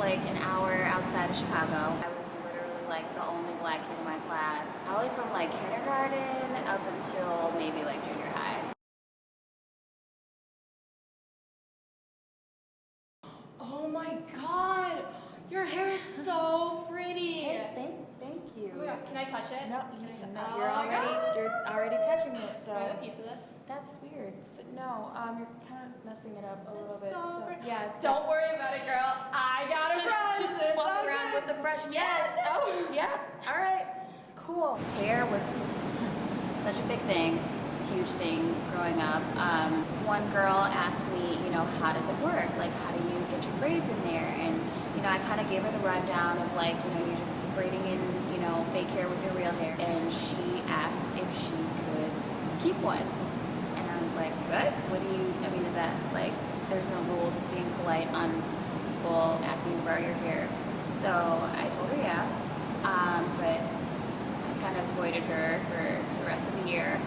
like an hour outside of Chicago. I was literally like the only black kid in my class, probably from like kindergarten up until maybe like junior high. Oh my god! Your hair is so pretty! Hey, thank you. Oh my god, can I touch it? No, Oh you're my God. already touching it. So Can I have a piece of this? that's weird. No, you're kind of messing it up a little bit. So pretty. Yeah. Don't worry about it, girl. I got a brush. Just walk around with the brush. Yes. Oh, yeah. All right. Cool. Hair was such a big thing. It's a huge thing growing up. One girl asked me, you know, how does it work? Like, how do you get your braids in there? And you know, I kind of gave her the rundown of like, you know, you're just braiding in, you know, fake hair with your real hair. And she asked if she could keep one. And I was like, what do you, I mean, is that like, there's no rules of being polite on people asking to borrow your hair. So I told her yeah, but I kind of avoided her for the rest of the year.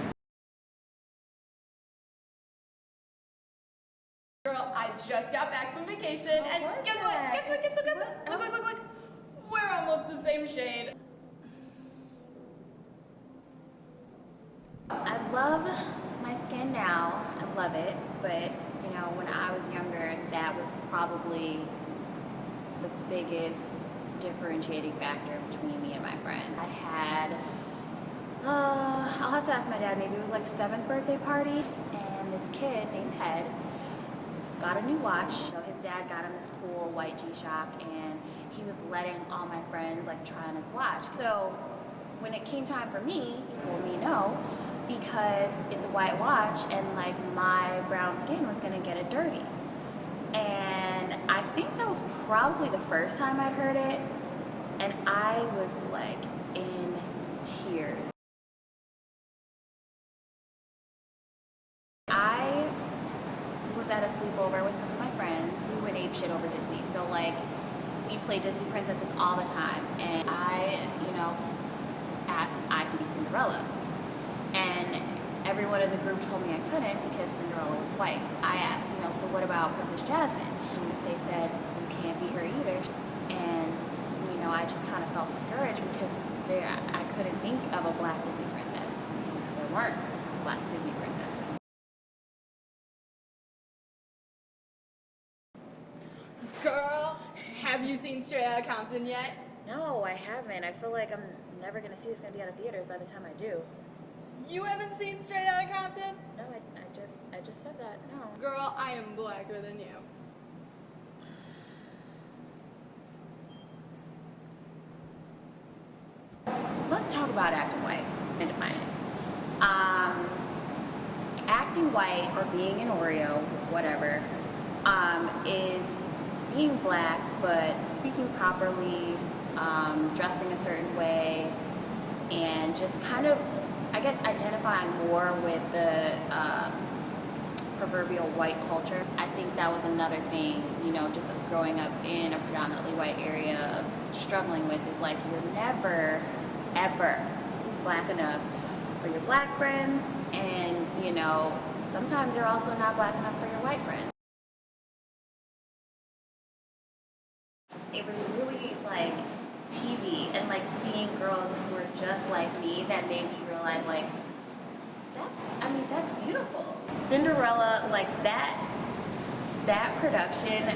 Girl, I just got back from vacation, and guess what? Look. We're almost the same shade. I love my skin now. I love it, but you know, when I was younger, that was probably the biggest differentiating factor between me and my friend. I had, I'll have to ask my dad, maybe it was like 7th birthday party, and this kid named Ted got a new watch. So his dad got him this cool white G-Shock, and he was letting all my friends like try on his watch. So when it came time for me, he told me no, because it's a white watch and like my brown skin was gonna get it dirty. And I think that was probably the first time I'd heard it, and I was like in tears. I was at a sleepover with some of my friends. We went ape shit over Disney. So like, we played Disney princesses all the time, and I, you know, asked if I could be Cinderella. And everyone in the group told me I couldn't because Cinderella was white. I asked, you know, so what about Princess Jasmine? And they said, you can't be her either. And, you know, I just kind of felt discouraged because I couldn't think of a black Disney princess because there weren't black Disney princesses. Girl, have you seen Straight Outta Compton yet? No, I haven't. I feel like I'm never gonna see it's gonna be out of theaters by the time I do. You haven't seen Straight Outta Compton? No, I just said that. No. Girl, I am blacker than you. Let's talk about acting white and define it. Acting white or being an Oreo, whatever, is being black but speaking properly, dressing a certain way, and just kind of, I guess, identifying more with the proverbial white culture. I think that was another thing, you know, just growing up in a predominantly white area, struggling with is like, you're never, ever black enough for your black friends, and, you know, sometimes you're also not black enough for your white friends. It was really like TV and like seeing girls who were just like me that made me realize like, that's beautiful. Cinderella, like that production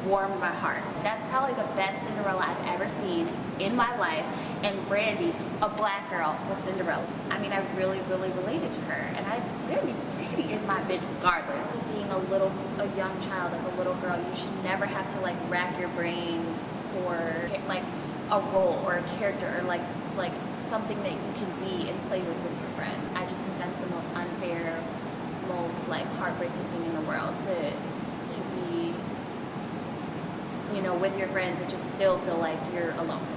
warmed my heart. That's probably the best Cinderella I've ever seen in my life. And Brandy, a black girl, was Cinderella. I mean, I really, really related to her. And Brandy is my bitch regardless. Being a young child, like a little girl, you should never have to like rack your brain for like a role or a character or like something that you can be and play with your friends. I just think that's the most unfair, most like heartbreaking thing in the world, to be, you know, with your friends and just still feel like you're alone.